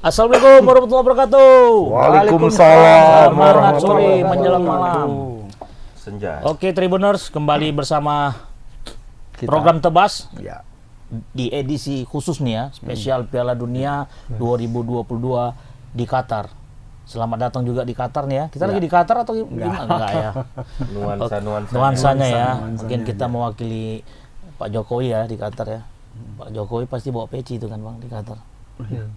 Assalamualaikum warahmatullahi wabarakatuh. Waalaikumsalam Semangat sore menjelang malam. Senja. Oke Tribuners, kembali bersama Kita. program Tebas Ya. di edisi khusus nih ya, spesial Piala Dunia 2022 di Qatar. Selamat datang juga di Qatar nih ya. Kita lagi di Qatar atau gimana? Enggak ya. Nuansanya ya. Mungkin kita mewakili Pak Jokowi ya di Qatar ya. Pak Jokowi pasti bawa peci itu kan Bang di Qatar.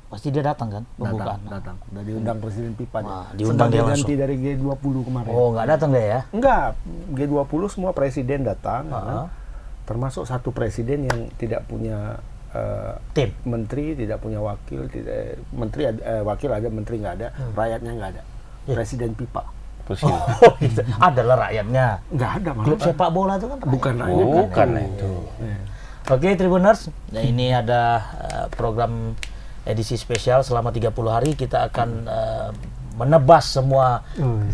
Pasti dia datang kan pembukaan. Datang. Udah diundang Presiden Pipa. Wah, diundang dia langsung. Ganti dari G20 kemarin. Oh, nggak datang deh ya? Enggak, G20 semua presiden datang. Termasuk satu presiden yang tidak punya Tim. menteri, tidak punya wakil, wakil ada, menteri nggak ada, rakyatnya nggak ada. Presiden Pipa. Oh, gitu. Adalah rakyatnya. Nggak ada malah. Klub sepak bola itu kan rakyat. Bukan rakyat. Bukan itu. Oke Tribuners, nah ini ada program edisi spesial selama 30 hari kita akan menebas semua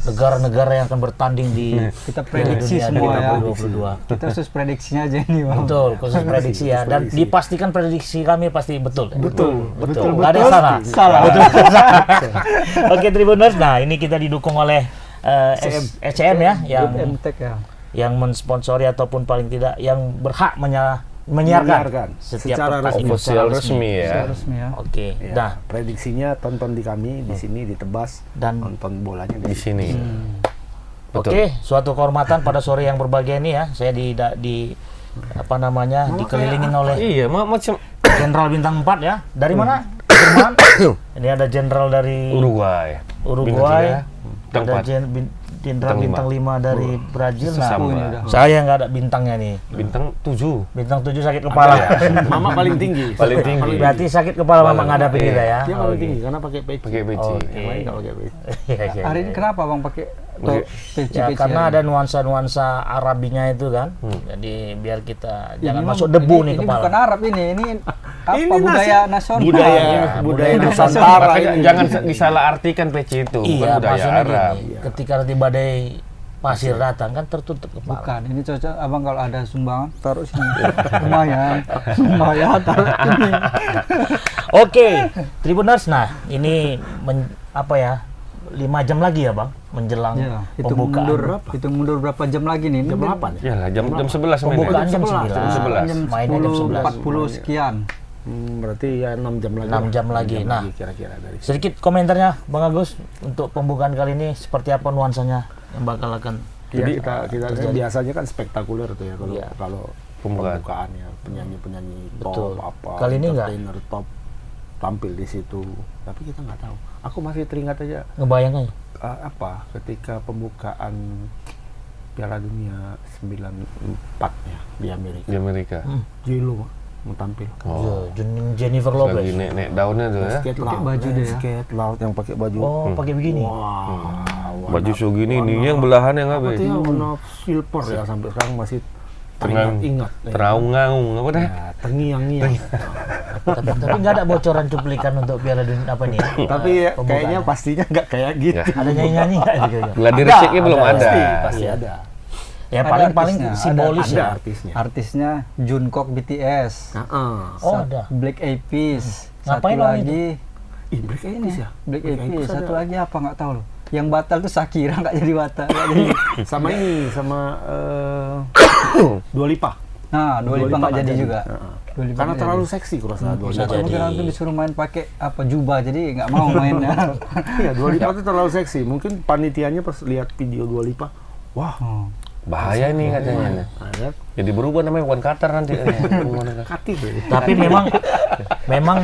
negara-negara yang akan bertanding di kita prediksi Dunia semua ya. 2022. Kita khusus prediksinya aja nih Bang. Betul, khusus prediksi ya. Dan dipastikan prediksi kami pasti betul. Betul. Nggak ada yang salah. Salah. Betul. Oke Tribuners, nah ini kita didukung oleh SCM ya, yang Grup MTech ya. yang mensponsori ataupun paling tidak yang berhak menyiarkan setiap secara pertandingan Official resmi ya. Secara resmi ya. Oke. Ya, Nah, prediksinya tonton di kami di sini ditebas dan nonton bolanya Di sini. Betul. oke, suatu kehormatan pada sore yang berbahagia ini ya. Saya dikelilingin oleh Iya, macam Jenderal Bintang 4 ya. Dari mana? Jerman. Ini ada jenderal dari Uruguay. Uruguay. Bintang Ada jenderal bintang 5 dari Brazil. Nah, Sesama. saya nggak ada bintangnya nih. Bintang 7. Bintang 7 sakit kepala. Mama paling tinggi. Paling tinggi. Berarti sakit kepala Mama ngadapin Iya. kita ya. Dia paling tinggi karena pakai peci. Pakai peci. Yang lain nggak pakai peci. Iya. Hari ini kenapa Bang pakai peci? Ya karena ada nuansa-nuansa Arabinya itu kan. Jadi biar kita jangan Ini masuk Bang, debu nih ini kepala. bukan Arab ini apa Ini budaya nasional. budaya Nusantara. Makanya ini. jangan disalahartikan peci itu, bukan Iya, budaya maksudnya Arab. gini, ketika nanti badai pasir datang kan tertutup kepala. Bukan, ini cocok Abang kalau ada sumbangan taruh sini. Lumayan taruh sini. Oke, Tribuners, nah ini 5 jam lagi ya Bang menjelang Ya, hitung pembukaan. mundur berapa jam lagi nih? Jam 8 ya? Ya lah, jam 11 main. Pembukaan jam 11. 9. Jam Mainnya jam 11. 10:40 sekian. Berarti ya 6 jam lagi. 6 jam lagi. Nah, kira-kira dari sedikit komentarnya Bang Agus untuk pembukaan kali ini seperti apa nuansanya yang bakal akan jadi kita biasanya kan spektakuler tuh ya kalau Pembukaan. pembukaan ya penyanyi-penyanyi Betul. top apa Kali ini enggak? entertainer top tampil di situ. Tapi kita nggak tahu. Aku masih teringat aja ngebayang aja. ketika pembukaan Piala Dunia 94 ya di Amerika. Di Amerika. J.Lo mau tampil. Jennifer Lagi Lopez. naik daunnya tuh ya. Skate Pakai laut, baju dia ya? skate laut yang pakai baju. Oh, pakai begini. Wah, Baju segini ini yang belahan yang apa apa tuh ya? ya, warna silver ya sampai sekarang masih teringat-ingat. Teraung-ngaung apa dah? Ya, terngiang-ngiang. Tapi nggak ada bocoran cuplikan untuk Piala Dunia apa nih? Tapi ya, kayaknya pastinya nggak kayak gitu. Ya. Ada nyanyi-nyanyi nggak gitu? Gladi resiknya belum ada. Pasti Iya. ada. Ya Ada paling artisnya, simbolis Ada ya. artisnya. Artisnya Jungkook BTS. Oh ada. Black Eyed Peas. Ngapain Satu orang lagi Ih, Black Eyed ini Peas ya? Black Eyed Eyed Peas. Peas Satu ada. lagi apa nggak tahu loh. Yang batal tuh Shakira nggak jadi batal. Nggak jadi. Sama ini, sama Dua Lipa. Nah, Dua Lipa nggak jadi juga. Dua Lipa Karena nggak terlalu jadi. seksi kurasa Dua bisa Lipa. jadi. Mungkin nanti disuruh main pakai apa jubah jadi nggak mau mainnya. Iya, Dua Lipa itu terlalu seksi. Mungkin panitianya pas lihat video Dua Lipa, wah, Bahaya nih katanya. ada Jadi berubah namanya bukan Qatar nanti. kati tuh. Tapi memang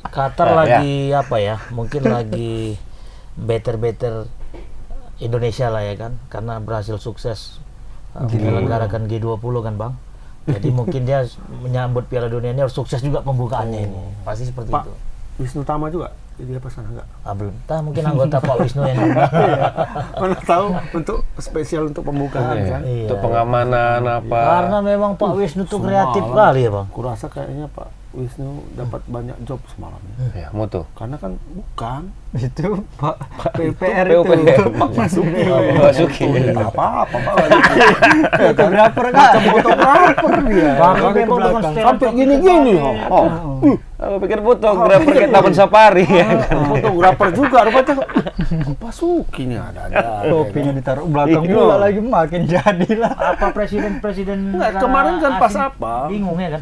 Qatar Ya. lagi apa ya? Mungkin lagi better Indonesia lah ya kan, karena berhasil sukses menyelenggarakan G20 kan Bang. Jadi mungkin dia menyambut Piala Dunia ini harus sukses juga pembukaannya ini. Pasti seperti Pak itu. Wisnu Tama juga jadi apa sana enggak? Belum. Mungkin anggota Pak Wisnu yang Mana tahu untuk spesial untuk pembukaan kan. Iya. Untuk pengamanan apa? Karena memang Pak Wisnu tuh kreatif kali ya Bang. Kurasa kayaknya Pak Wisnu dapat banyak job semalam ya. Ya, moto. Karena kan bukan Itu Pak PUPR itu. PUPR. Pak Basuki. Basuki. Nggak apa-apa Pak. Fotografer Kak. Fotografer dia. Bahkan ke memang dengan belakang. setelan Sampai gini-gini. Oh. Aku pikir fotografer kayak Taman Safari ya kan. Fotografer juga rupanya. Basuki nih ada. Topinya ditaruh belakang Iya. pula lagi makin jadilah. apa presiden Enggak, kemarin kan pas asing apa? bingung ya kan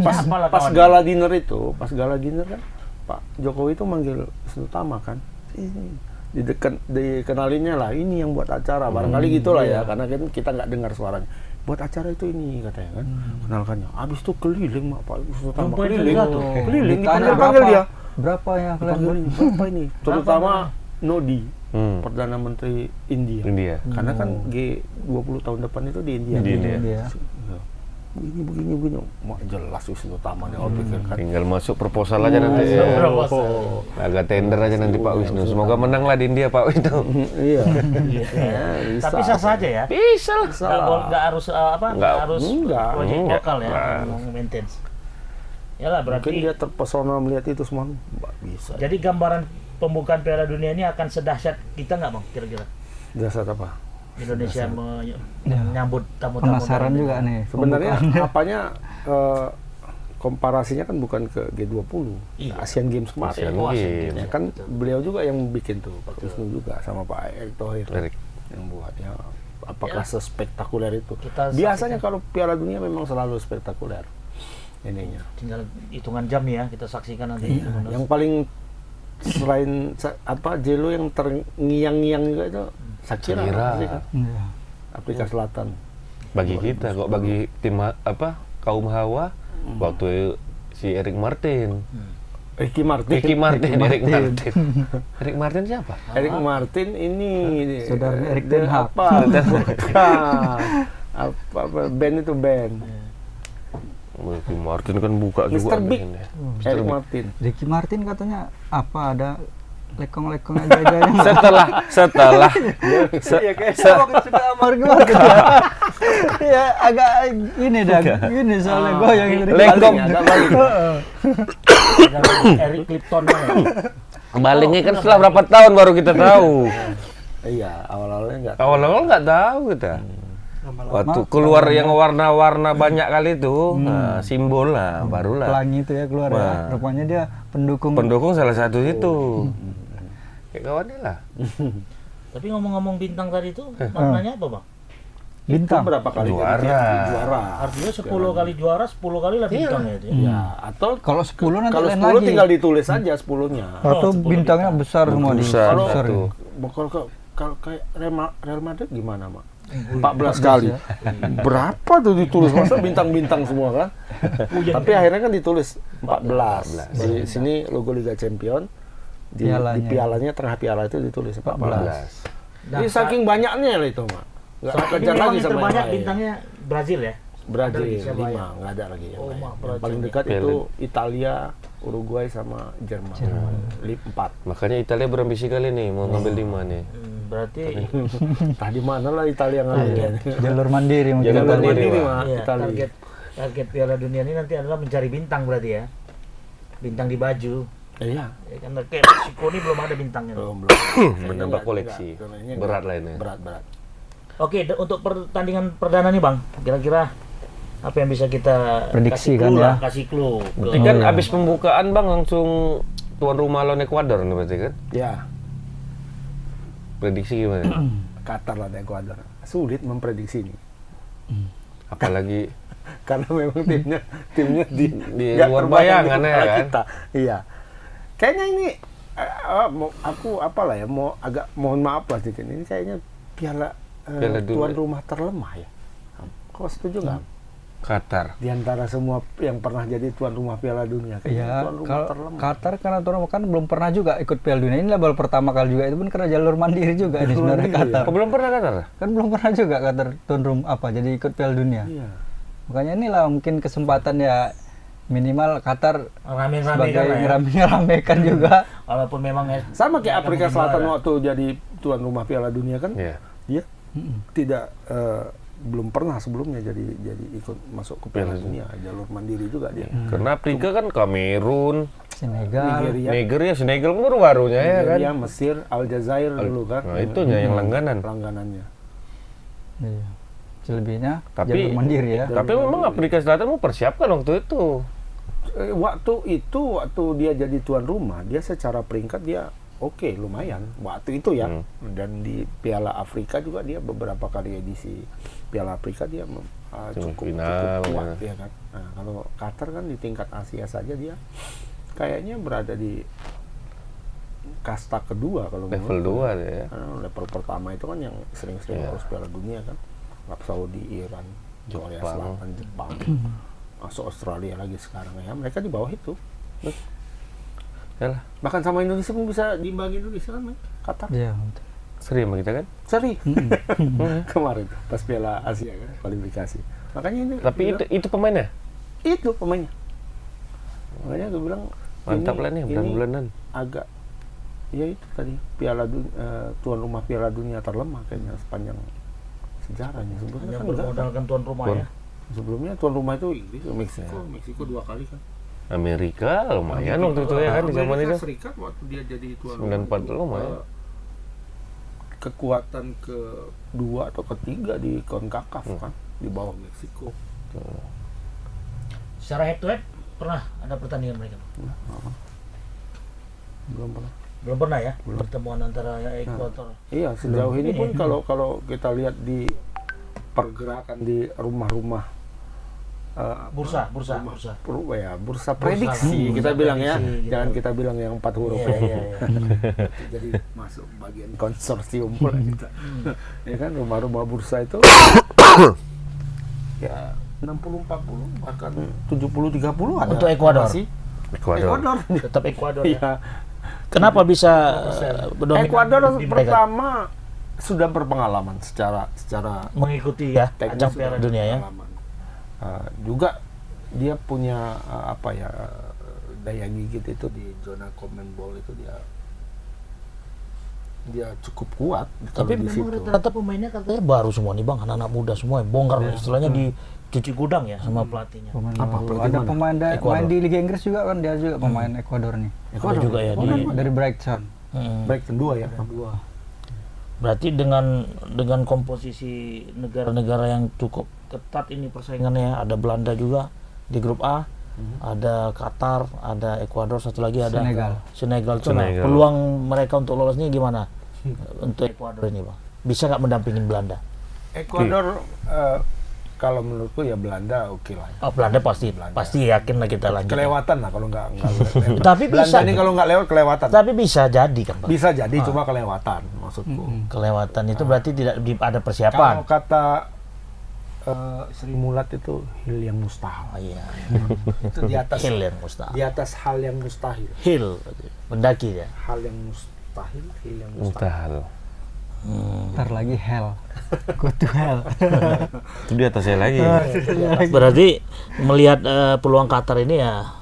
Pas gala dinner itu, pas gala dinner kan Pak Jokowi itu manggil Wisnu Tama kan. Ini dikenalinnya lah, ini yang buat acara, barangkali gitulah ya, karena kan kita nggak dengar suaranya. Buat acara itu ini katanya kan, kenalkannya. Abis itu keliling Pak Wisnu Tama, Sampai keliling, jatuh. keliling, Ditanya dipanggil dia. Berapa yang kalian Dipanggil ini, berapa ini? Terutama Nodi, Hmm. Perdana Menteri India. India. Karena kan G20 tahun depan itu di India. Di India. Iya. Begini. Mak jelas Wisnu Tama nih, orang pikir kan. Tinggal masuk proposal aja nanti ya. Agak tender aja nanti Pak Wisnu. Semoga menang lah di India Pak Wisnu. Iya. tapi sah saja ya Bisa lah. nggak harus Nggak. harus Enggak. proyek Enggak. lokal ya maintain ya lah Mungkin berarti dia terpesona melihat itu semua. Mbak bisa. jadi gambaran pembukaan Piala Dunia ini akan sedahsyat kita nggak bang kira-kira Dasar apa? Indonesia menyambut tamu-tamu Penasaran dari- juga nih. Sebenarnya pembukaan. apanya komparasinya kan bukan ke G20, Iya. Asian Games kemarin. Asian Oh, Asian Games. Games. Ya kan beliau juga yang bikin tuh, Pak Wisnu juga sama Pak Erick Thohir Erick. yang buat ya. Apakah Ya. sespektakuler itu? Kita Biasanya kalau Piala Dunia memang selalu spektakuler ininya. tinggal hitungan jam ya kita saksikan nanti Yang paling selain Jelo yang terngiang-ngiang juga itu Shakira. Shakira. pasti kan? Iya. Afrika Selatan. Bagi kita kok bagi tim kaum Hawa waktu si Eric Martin. Ricky Martin. Eric Martin. Eric Martin siapa? Eric Martin ini Saudara Erik dia Ten Hag. apa? apa band itu band. Ricky Martin kan buka juga. Mr. Big. bandnya. Eric Martin. Ricky Martin katanya apa ada lekong-lekong aja yang Setelah Iya kayak sudah amar gimana gitu ya. Ya agak ini dah, gini soalnya goyang ini. Lekong. Agak balik. Eric Clapton ya. Balingnya kan setelah berapa tahun baru kita tahu. Iya, awal-awalnya enggak. Awal-awal nggak tahu kita. Waktu keluar yang warna-warna banyak kali itu, nah, simbol lah, barulah. Pelangi itu ya keluar ya. Wah. Rupanya dia pendukung. Pendukung salah satu itu. Kayak kawannya lah. Tapi ngomong-ngomong bintang tadi itu maknanya apa bang? Bintang. Itu berapa kali Juara. jadi juara? Artinya 10 kali juara 10 kali lah bintangnya itu ya. Ya, atau Kalau 10 nanti kalau lain 10 lagi. tinggal ditulis aja 10-nya. Atau 10 bintangnya besar semua di Besar, besar. satu. Kalau kayak Real Madrid gimana, Mak? 14 kali. Berapa tuh ditulis? Masa bintang-bintang semua kan? Tapi akhirnya kan ditulis 14. Di sini logo Liga Champion. Di pialanya, tengah piala itu ditulis 14. Jadi saking banyaknya lah itu, Mak. Nggak Saat ini kejar memang lagi yang sama terbanyak yang lain. bintangnya Brazil ya. Brazil Ada lagi siapa 5, ya? nggak ada lagi yang Oh, lain. Mak, Yang Brazil paling ya. dekat Piala. itu Italia, Uruguay sama Jerman. 4. Makanya Italia berambisi kali nih mau ngambil 5 nih. Berarti Tadi mana lah Italia ngambil ya? Jalur mandiri mungkin. Jalur Jalur mandiri, mandiri, Mak. Mak. iya, Italia. target Piala Dunia ini nanti adalah mencari bintang berarti ya. Bintang di baju. Iya. Ya, karena kayak Meksiko ini belum ada bintangnya. Belum. Menambah koleksi. Berat lah ini. Berat. Oke, untuk pertandingan perdana nih Bang, kira-kira apa yang bisa kita Prediksi kasih kan clue ya? lah, kasih clue. Berarti kan abis pembukaan Bang langsung tuan rumah lawan Ekuador nih berarti kan? Ya, Prediksi gimana? Qatar lah dan Ekuador. Sulit memprediksi ini. Apalagi Karena memang timnya di Di luar bayangan ya, kepala kan? kita. Iya. Kayaknya ini aku apalah ya, mohon maaf lah sedikit. Ini kayaknya piala Piala Dunia. tuan rumah terlemah ya. Kau setuju nggak? Qatar. Di antara semua yang pernah jadi tuan rumah Piala Dunia, kayaknya Ya, tuan rumah kalau terlemah. Qatar karena tuan rumah kan belum pernah juga ikut Piala Dunia. Ini lah baru pertama kali juga itu pun karena jalur mandiri juga ini sebenarnya mandiri, Qatar. Oh, belum pernah Qatar? Kan belum pernah juga Qatar tuan rumah jadi ikut Piala Dunia. Iya. Makanya inilah mungkin kesempatan ya minimal Qatar rame-rame sebagai kan ya. ngerame-ngeramekan juga. Walaupun memang Sama kayak Afrika menjadi Selatan juara. waktu jadi tuan rumah Piala Dunia kan, Iya. dia tidak belum pernah sebelumnya jadi ikut masuk ke Piala Dunia, jalur mandiri juga dia. Karena Afrika kan Kamerun, Senegal, Nigeria, Senegal kan baru-barunya ya kan. Nigeria, Mesir, Aljazair dulu kan. Nah, itunya yang langganan. Langganannya. iya. Selebihnya Tapi- jalur mandiri ya. Tapi memang Afrika Selatan mempersiapkan waktu itu. Waktu dia jadi tuan rumah, dia secara peringkat dia oke, lumayan waktu itu ya. Dan di Piala Afrika juga dia beberapa kali edisi Piala Afrika dia cukup final, kuat ya kan. Nah, kalau Qatar kan di tingkat Asia saja dia kayaknya berada di kasta kedua kalau Level 2 ya. level pertama itu kan yang sering-sering Iya. harus Piala Dunia kan. Arab Saudi, Iran, Korea Jepang. Selatan, Jepang, masuk Australia lagi sekarang ya. Mereka di bawah itu. Yalah, Bahkan sama Indonesia pun bisa diimbangi Indonesia kan, Qatar. Iya, betul. seri sama kita kan. Seri. Kemarin pas Piala Asia kan kualifikasi. Makanya ini Tapi itu pemainnya itu pemainnya. Makanya gue bilang mantap lah nih, ini bulan-bulanan. agak ya itu tadi tuan rumah Piala Dunia terlemah kayaknya sepanjang sejarahnya. Sebelumnya Hanya kan enggak. bermodalkan tuan rumah ya. Sebelumnya tuan rumah itu Inggris, Meksiko 2 kali kan. Amerika lumayan waktu itu ya kan di zaman itu. Serikat waktu dia jadi tuan 94 lumayan. Kekuatan kedua atau ketiga di CONCACAF kan di bawah Meksiko. Secara head to head pernah ada pertandingan mereka? Belum pernah. Belum pernah ya pertemuan antara Ekuador. Iya, sejauh ini pun kalau kita lihat di pergerakan di rumah-rumah Bursa. bursa prediksi kita bilang ya, prediksi, gitu. jangan kita bilang yang 4 huruf Iya, ya. iya, iya. Jadi masuk bagian konsorsium pula kita. Ya kan rumah-rumah bursa itu ya 60-40 bahkan 70-30 ada. Untuk Ekuador? Masih Ekuador. Tetap Ekuador ya. Iya. Kenapa bisa berdominan Ekuador di mereka? pertama sudah berpengalaman secara Mengikuti ya teknis ajang sudah Piala Dunia ya. berpengalaman. Juga dia punya daya gigit itu di zona CONMEBOL itu dia cukup kuat. Tapi kalau di memang situ. rata-rata pemainnya katanya baru semua nih bang, anak-anak muda semua, bongkar istilahnya dicuci gudang ya sama pelatihnya. Pemain Apa, baru. pelatih Ada mana? pemain Ekuador. main di Liga Inggris juga kan, dia juga pemain Ekuador nih. Ada juga ya Dari Brighton. Brighton 2 ya. Berarti dengan komposisi negara-negara yang cukup ketat ini persaingannya, ada Belanda juga di grup A, ada Qatar, ada Ekuador, satu lagi ada Senegal. Tuh, nah, Senegal. peluang mereka untuk lolosnya gimana untuk Ekuador ini bang? Bisa nggak mendampingin Belanda? Ekuador kalau menurutku ya Belanda oke lah. Oh, Belanda pasti yakin lah kita lanjut. Kelewatan lah kalau nggak Tapi Belanda bisa. ini kalau nggak lewat kelewatan. Tapi bisa jadi kan bang? Bisa jadi cuma kelewatan maksudku. Kelewatan itu berarti tidak ada Kalau persiapan. kata Sri Mulat itu hil yang mustahil. Oh, iya. Itu di atas Hil yang mustahil. di atas hal yang mustahil. Hil, mendaki ya. Hal yang mustahil, hil yang mustahil. Mustahil. Ntar lagi hell. Go to hell. Itu di atasnya lagi. Berarti melihat peluang Qatar ini ya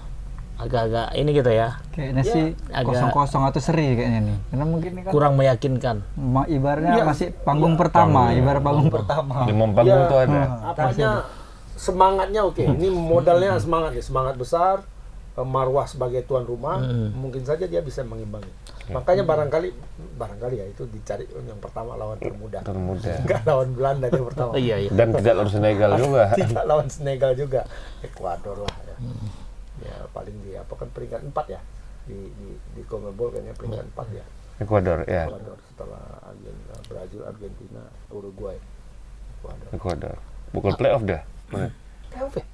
agak-agak ini gitu ya, Kayaknya sih agak- 0-0 atau seri kayaknya nih. Karena mungkin ini kan kurang meyakinkan. ibaratnya Iya. masih panggung pertama, ibarat panggung pertama. Di panggung tuh ada. Apanya semangatnya oke. Ini modalnya semangat besar. Marwah sebagai tuan rumah, mungkin saja dia bisa mengimbangi. Makanya barangkali ya itu dicari yang pertama lawan termuda. Enggak lawan Belanda yang pertama. Iya. Dan tidak lawan Senegal juga. Tidak lawan Senegal juga. Ekuador lah ya. Ya paling di apa kan peringkat 4 ya. Di CONMEBOL kayaknya peringkat 4 ya. Ekuador ya. Ekuador setelah Brazil, Argentina, Uruguay. Ekuador. Bukan playoff dah. Mana? Playoff ya?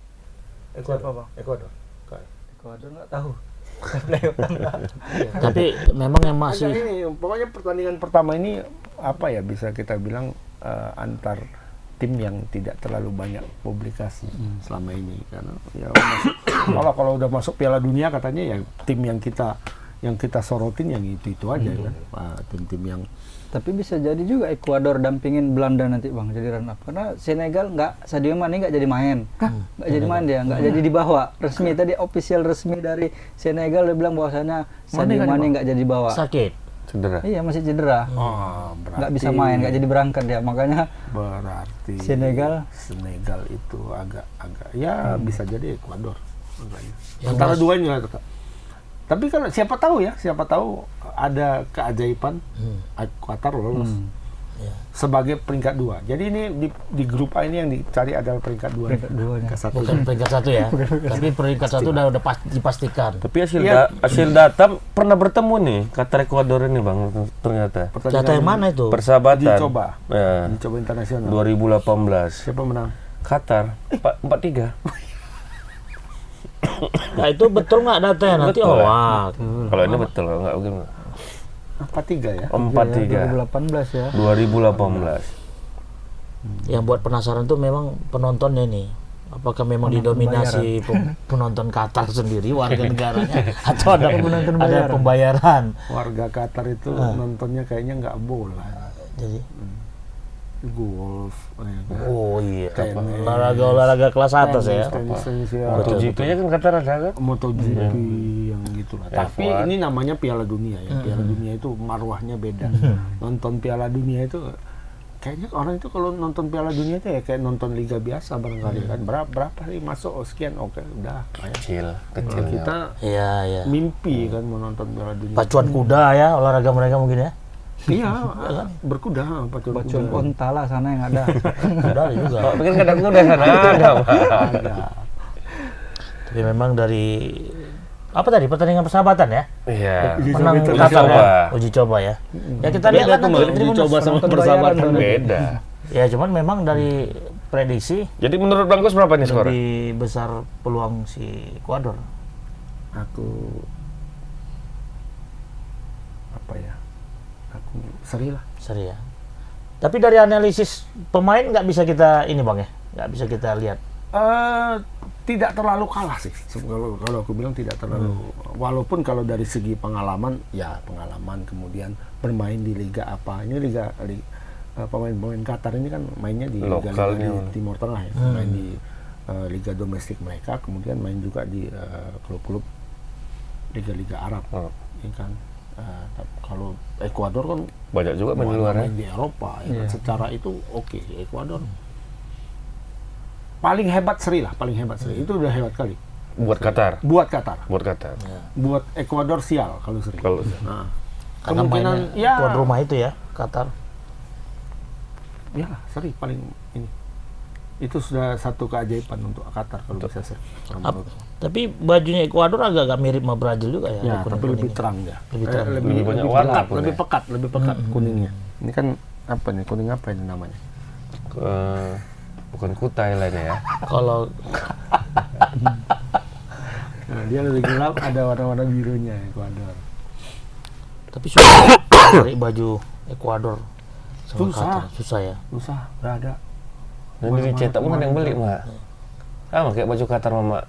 Ekuador. Ekuador. Ekuador nggak tahu. Tapi memang yang masih Ini pokoknya pertandingan pertama ini apa ya bisa kita bilang antar tim yang tidak terlalu banyak publikasi selama ini karena ya kalau udah masuk Piala Dunia katanya ya tim yang kita sorotin yang itu aja kan tim-tim yang Tapi bisa jadi juga Ekuador dampingin Belanda nanti bang jadi run up karena Senegal Sadio Mane nggak jadi main, nggak jadi main dia, nggak jadi dibawa resmi tadi official resmi dari Senegal dia bilang bahwasanya Sadio Mane nggak jadi bawa. sakit. Cedera. Iya, masih cedera. Oh, Nggak bisa main, nggak jadi berangkat dia. Makanya berarti Senegal itu agak ya bisa jadi Ekuador. Ya, Antara Mas. duanya. Tapi kalau siapa tahu ada keajaiban Qatar lolos Ya. sebagai peringkat 2. Jadi ini di grup A ini yang dicari adalah peringkat 2. Peringkat duanya. Ke satu. Bukan peringkat 1 ya. Tapi peringkat 1 udah dipastikan. Tapi Iya. hasil data pernah bertemu nih Qatar Ekuador ini Bang ternyata. Data yang mana itu? Persahabatan. Dicoba. Ya. Dicoba internasional. 2018. Siapa menang? Qatar 4-3. Nah itu betul nggak datanya nanti? Betul, ya? Wah. Kalau ini betul nggak gimana? 4-3 ya. 4-3. 2018 ya. 2018. Yang buat penasaran tuh memang penontonnya nih. Apakah memang didominasi penonton Qatar sendiri, warga negaranya, atau ada pembayaran? Warga Qatar itu nontonnya kayaknya nggak bola. Jadi, Golf, oh iya, Tenis. olahraga kelas atas ya. tenis ya. MotoGP-nya kan Qatar ada kan? MotoGP yang gitulah. Tapi F1. ini namanya Piala Dunia ya. Piala Dunia itu marwahnya beda. Nonton Piala Dunia itu kayaknya orang itu kalau nonton Piala Dunia itu ya kayak nonton liga biasa barangkali kan. Berapa sih masuk sekian, oke udah. Kecil Kalau kita Iya. mimpi kan menonton Piala Dunia. Pacuan kuda ya, olahraga mereka mungkin ya. Iya, berkuda, pacuan Pacuan kuda. onta lah sana yang ada. Kuda ada juga. Oh, pikir kadang kuda sana ada, Pak. Ada. Tapi memang dari apa tadi pertandingan persahabatan ya? Iya. Menang Uji Qatar coba. ya? Uji coba ya. Ya kita lihat Beda lah tuh nanti uji Tribunus. coba sama penonton persahabatan bayaran beda. Ya cuman memang dari prediksi Jadi menurut Bang Gus berapa nih skornya? lebih besar peluang si Ekuador. Aku apa ya? Aku seri lah. Seri ya. Tapi dari analisis pemain nggak bisa kita ini Bang ya, nggak bisa kita lihat. Tidak terlalu kalah sih. Kalau aku bilang tidak terlalu. Walaupun kalau dari segi pengalaman, ya pengalaman kemudian bermain di liga apa? Ini pemain-pemain Qatar ini kan mainnya di Lokalnya. liga di Timur Tengah ya, main di liga domestik mereka, kemudian main juga di klub-klub liga-liga Arab, ya kan. Kalau Ekuador kan Banyak juga main di luar ya. main di Eropa, ya kan. Secara itu oke, Ekuador paling hebat seri lah, paling hebat seri. Itu udah hebat kali. Buat Qatar. Buat Qatar. Buat Qatar. Buat Ekuador sial kalau seri. Kalau Nah, Karena kemungkinan mainnya tuan rumah itu ya, Qatar. ya seri paling ini. Itu sudah satu keajaiban untuk Qatar kalau bisa seri. Tapi bajunya Ekuador agak-agak mirip sama Brazil juga ya. Ya, kuning-kuningnya. tapi lebih terang ya. Lebih terang. Lebih banyak pekat, warna kuning. lebih pekat kuningnya. Ini kan apa nih? Kuning apa ini namanya? bukan Kutai lainnya ya. Kalau Nah, dia lebih gelap, ada warna-warna birunya Ekuador. tapi susah cari baju Ekuador sama Susah. Qatar. Susah ya. Susah, nggak ada. Dan ini dicetak pun ada yang beli, Mak. Sama kayak baju Qatar Mama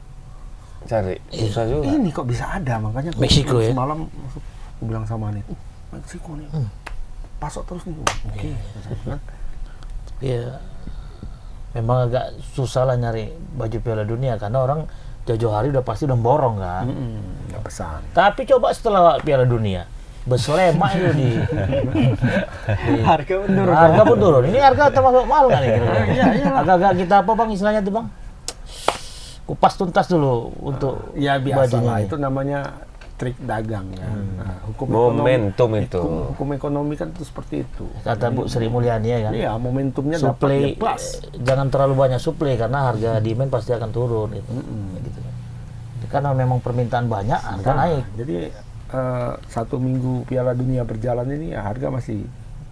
cari. Susah juga. Ini kok bisa ada, makanya aku Meksiko ya? semalam aku bilang sama Anit, Meksiko nih, pasok terus nih. Oke, kan? Iya. Memang agak susah lah nyari baju Piala Dunia karena orang jauh-jauh hari udah pasti udah borong kan. Nggak pesan. Tapi coba setelah Piala Dunia, beslema itu di Harga menurun. harga pun turun. Ini harga termasuk mahal nggak nih? kira-kira? Iya. Agak-agak kita apa Bang istilahnya tuh Bang? Kupas tuntas dulu untuk Ya biasa bajunya lah, ini. itu namanya trik dagang kan. Nah, hukum Momentum ekonomi, itu. Hukum ekonomi kan itu seperti itu. Kata Bu Sri Mulyani ya kan. Iya, momentumnya dapat Suplai ya plus. jangan terlalu banyak suplai karena harga demand pasti akan turun gitu. Gitu. Karena memang permintaan banyak, harga naik. Jadi 1 minggu Piala Dunia berjalan ini ya, harga masih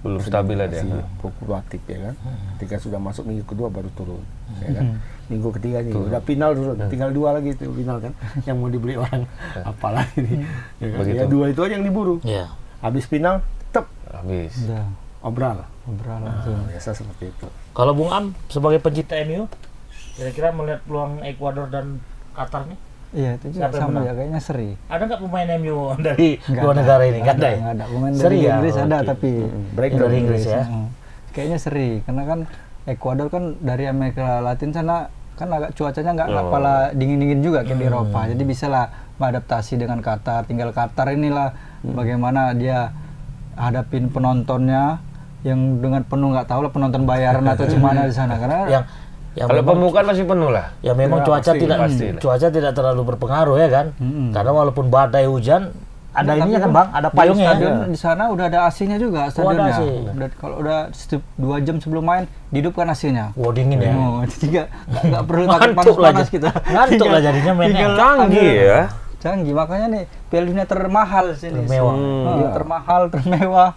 Belum stabil ada. masih fluktuatif ya kan. Ketika sudah masuk minggu kedua baru turun, ya kan. Minggu ketiga nih udah final turun, tinggal 2 lagi itu final kan, yang mau dibeli orang. Apalagi nih, ya kan? Begitu. Ya 2 itu aja yang diburu. Iya. Habis final, tetap Habis. Udah, obral. obrolan langsung. Biasa seperti itu. Kalau Bung Am sebagai pencinta MU, kira-kira melihat peluang Ekuador dan Qatar nih, Iya, itu juga Siapa yang sama menang? ya, kayaknya seri. ada nggak pemain MU dari Nggak dua ada, negara ini? Nggak ada ya? Nggak ada. Pemain Seri dari ya? Inggris ada, Oke. tapi Breakdown Dari Inggris ya. Kayaknya seri, karena kan Ekuador kan dari Amerika Latin sana kan agak cuacanya nggak apalah dingin-dingin juga kayak di Eropa. Jadi bisa lah beradaptasi dengan Qatar. Tinggal Qatar inilah bagaimana dia hadapin penontonnya yang dengan penuh, nggak tahu lah penonton bayaran atau gimana di sana, karena yang Kalau memang, pembukaan masih penuh lah. ya memang cuaca tidak terlalu berpengaruh ya kan, karena walaupun badai hujan ada ininya kan bang, ada payungnya stadion ya. di sana udah ada AC-nya juga stadionnya. Kalau udah 2 jam sebelum main dihidupkan AC-nya. Wah dingin ya. Oh, jadi nggak perlu takut Ngantuk lah panas-panas kita. Ngantuk lah jadinya mainnya. Canggih ya. Canggih, makanya nih Piala Dunia termahal sini. Termewah. Termahal, termewah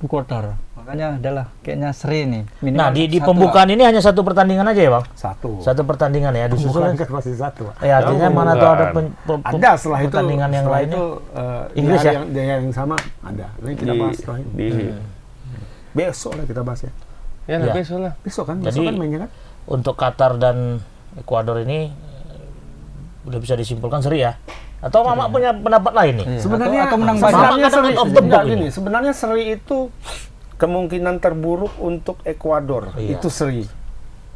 di Qatar. Makanya adalah kayaknya seri nih. Minimal Nah di satu pembukaan ini hanya satu pertandingan aja ya bang? Satu Pertandingan ya, disusul. kan masih satu. Ya artinya mana tuh ada Ada setelah itu pertandingan yang setelah lainnya. itu, Inggris ya? di hari yang sama ada. Nanti kita bahas setelah ini. Besok lah kita bahas ya. Ya, Ya. besok lah. Besok kan Jadi- mainnya kan. Untuk Qatar dan Ekuador ini udah bisa disimpulkan seri ya? Atau Mama punya pendapat lain nih? Sebenarnya atau menang banyak. sebenarnya Sama seri kan out of the enggak, box gini, ini. sebenarnya seri itu kemungkinan terburuk untuk Ekuador. Iya. Itu seri.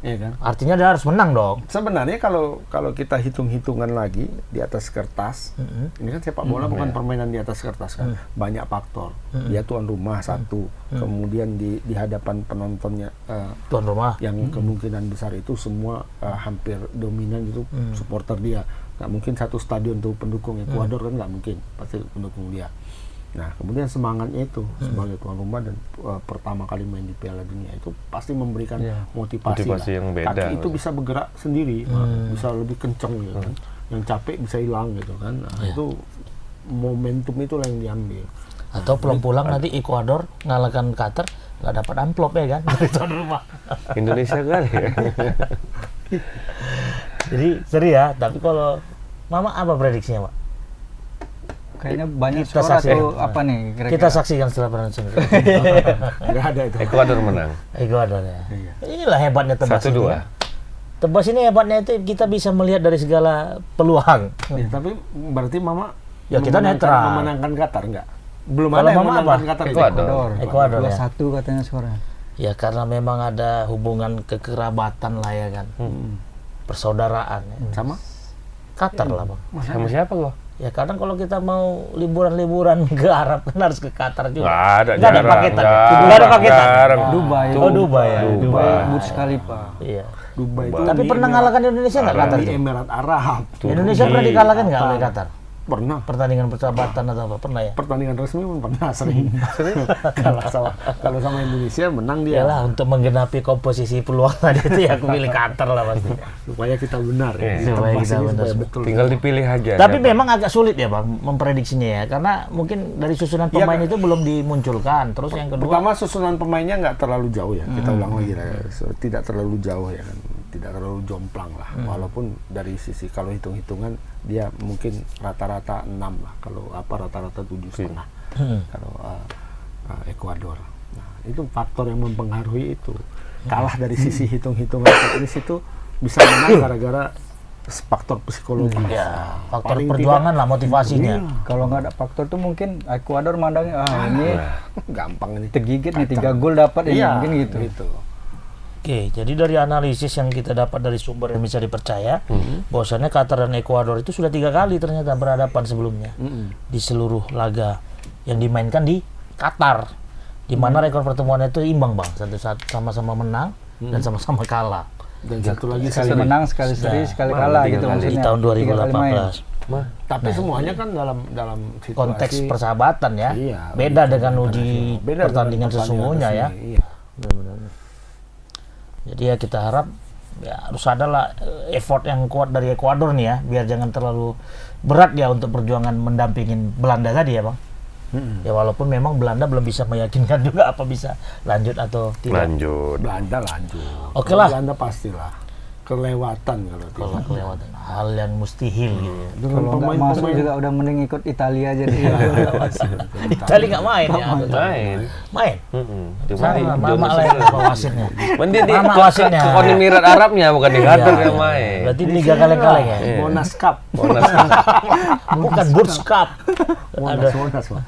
Iya kan? Artinya dia harus menang dong. Sebenarnya kalau kita hitung-hitungan lagi di atas kertas, ini kan sepak bola bukan permainan di atas kertas kan, banyak faktor. Dia tuan rumah satu, kemudian di hadapan penontonnya Tuan rumah. yang kemungkinan besar itu semua hampir dominan itu supporter dia. Nggak mungkin satu stadion tuh pendukung Ekuador kan nggak mungkin, pasti pendukung dia. Nah, kemudian semangatnya itu sebagai tuan rumah dan pertama kali main di Piala Dunia itu pasti memberikan motivasi Motivasi lah. yang beda. Kaki itu bisa bergerak sendiri, bisa lebih kenceng gitu kan. Yang capek bisa hilang gitu kan. Nah, itu momentum itulah yang diambil. Atau pulang-pulang nanti Ekuador ngalahkan Qatar nggak dapat amplop ya kan dari tuan rumah. Indonesia kali ya. Jadi seri ya. Tapi kalau Mama apa prediksinya Pak? kayaknya banyak Kita skor saksikan. atau apa nih kira-kira? Kita saksikan setelah pertandingan. Nggak ada itu. Ekuador menang. Ekuador ya. Iya. Inilah hebatnya Tebas. 1-2. ini ya. Tebas ini hebatnya itu kita bisa melihat dari segala peluang. Ya, tapi berarti Mama Ya, kita netral. memenangkan Qatar enggak? Belum Kalau ada yang Mama memenangkan apa? Qatar. Ekuador. Ekuador ya. 2-1 katanya skornya. Ya karena memang ada hubungan kekerabatan lah ya kan. Persaudaraan ya. Sama? Qatar lah Bang. Sama siapa gua? Ya kadang kalau kita mau liburan-liburan ke Arab kan harus ke Qatar juga. Nggak ada, Nggak ada jarang, paketan. jarang, Nggak ada paketan. jarang. Dubai. Oh Dubai ya. Dubai, Burj Khalifa. Iya. Dubai itu Tapi di pernah Emirat- ngalahkan Indonesia nggak Qatar di itu? Emirat Arab. Indonesia pernah dikalahkan nggak oleh Qatar? Pernah. Pertandingan persahabatan atau apa? Pernah ya? Pertandingan resmi pun pernah sering. kalau sama Indonesia menang dia. Iyalah untuk menggenapi komposisi peluang tadi itu ya aku pilih Qatar lah pasti. Supaya kita benar ya. Iya. Supaya Tebas kita ini benar. supaya betul. Tinggal dipilih aja. Tapi siapa. memang agak sulit ya Bang memprediksinya ya karena mungkin dari susunan Iya, pemain Kak. itu belum dimunculkan. Terus yang kedua Pertama susunan pemainnya nggak terlalu jauh ya. Kita ulang lagi lah. Tidak terlalu jauh ya kan. Tidak terlalu jomplang lah. Walaupun dari sisi kalau hitung-hitungan dia mungkin rata-rata 6 lah. Kalau rata-rata 7,5. Kalau Ekuador. Nah, itu faktor yang mempengaruhi itu. Kalah dari sisi hitung-hitungan teknis itu bisa menang gara-gara faktor psikologi. ya faktor Paling perjuangan lah motivasinya. Kalau nggak ada faktor tuh mungkin Ekuador mandangnya ini Gampang ini. tergigit nih 3 gol dapat ini Iya, mungkin gitu. Oke, jadi dari analisis yang kita dapat dari sumber yang bisa dipercaya, bahwasannya Qatar dan Ekuador itu sudah 3 kali ternyata berhadapan sebelumnya di seluruh laga yang dimainkan di Qatar, di mana rekor pertemuannya itu imbang Bang, satu-satu sama-sama menang dan sama-sama kalah Dan satu lagi Sekali menang, sekali seri, sekali kalah gitu di maksudnya. tahun 3 kali main. 2018. Tapi semuanya kan dalam situasi Konteks persahabatan ya, Iya, beda dengan uji beda dengan pertandingan sesungguhnya ya. resmi, Iya. Benar-benar. Jadi ya kita harap ya harus ada lah effort yang kuat dari Ekuador nih ya, biar jangan terlalu berat ya untuk perjuangan mendampingin Belanda tadi ya Bang. Ya walaupun memang Belanda belum bisa meyakinkan juga apa bisa lanjut atau tidak. Lanjut. Belanda lanjut. Oke lah. Belanda pastilah kelewatan kalau Kalau tidak. kelewatan hal yang mustahil gitu ya. Dengan Kalau nggak masuk juga udah mending ikut Italia aja deh. Itali nggak main ya. Main. Main. Cuma di Sama Mama Indonesia. lah yang wasitnya. Mending di Mama wasitnya. ke Uni Emirat Arabnya bukan di Qatar Iya, yang main. Berarti Liga kaleng-kaleng ya. Monas Cup. Bukan Burj Cup. Monas Pak.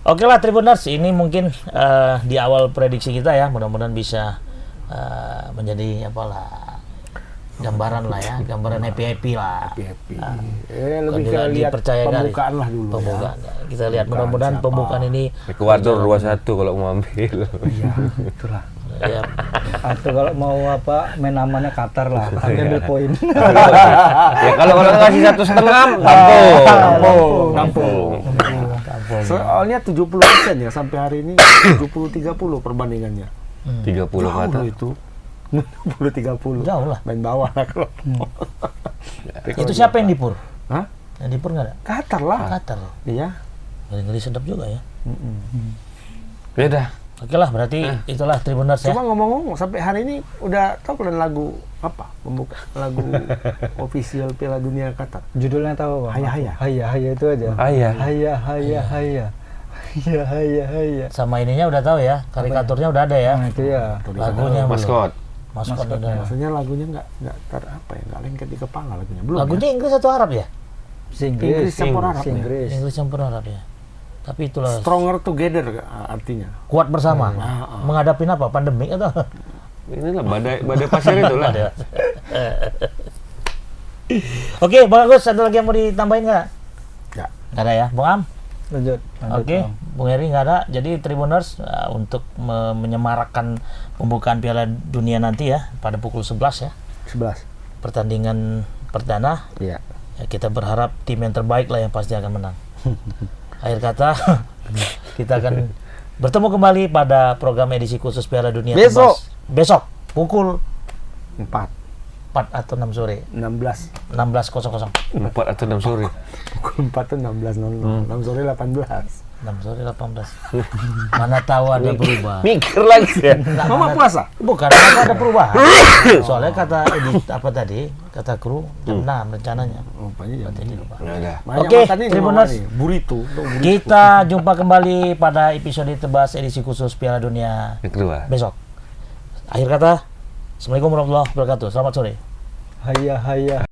Oke lah Tribuners, ini mungkin di awal prediksi kita ya, mudah-mudahan bisa menjadi apalah gambaran lah ya, gambaran happy lah. Happy. Nah, Lebih ke juga lihat dipercaya kali. pembukaan lah dulu Pembukaan. ya. Kita lihat mudah-mudahan siapa? pembukaan ini Ekuador 2-1 kalau mau ambil. Iya, itulah. ya, Atau kalau mau apa main amannya Qatar lah, ambil poin. Ya kalau ngasih 1,5 tampung. Soalnya 70% ya sampai hari ini 70-30 perbandingannya. 30 kata. Jauh itu. 60-30. jauh lah. Main bawah lah kalau. Itu siapa yang dipur? Hah? Yang dipur nggak ada? Qatar lah. Qatar. Iya. Ngeri-ngeri sedap juga ya. Beda. Oke lah, berarti itulah Tribuners ya. Cuma ngomong-ngomong sampai hari ini udah tahu kalian lagu apa? Pembuka lagu official Piala Dunia Qatar. Judulnya tahu Bang? Haya itu aja. Ayah. Haya. Sama ininya udah tahu ya, karikaturnya udah ada ya. Nah, itu ya. Lagunya belum. Maskot. Maskotnya udah. Maksudnya lagunya nggak nggak lengket di kepala lagunya. Belum. Lagunya Inggris atau Arab ya? Inggris campur Arab. Inggris. Inggris campur Arab ya. Tapi itulah Stronger together artinya. kuat bersama. Menghadapi apa? Pandemi atau? Inilah badai pasir itulah. Oke, Bang Agus, ada lagi yang mau ditambahin nggak? Ya. Nggak ada ya, Bang Am? Lanjut. Oke, Bung Heri nggak ada. Jadi Tribuners untuk menyemarakkan pembukaan Piala Dunia nanti ya pada pukul 11 ya. 11. Pertandingan perdana. Iya. Ya, kita berharap tim yang terbaik lah yang pasti akan menang. Akhir kata, kita akan bertemu kembali pada program edisi khusus Piala Dunia Besok. Besok pukul 4. 4 atau 6 sore. 16. 16.00. 4 atau 6 sore. Pukul 4 tuh 16.00. 6 sore 18. 6 sore 18. Mana tahu ada berubah. Mikir lagi ya. Nggak, Mama mana- puasa? Bukan, mana ada perubahan. Soalnya kata edit apa tadi? Kata kru jam 6 rencananya. Rupanya jam Jadi lupa. Nggak ada. Banyak Oke, makan ini, Tribuners. Mama nih. Burrito. Kita jumpa kembali pada episode Tebas edisi khusus Piala Dunia Yang kedua. besok. Akhir kata, Assalamualaikum warahmatullahi wabarakatuh. Selamat sore. Haya.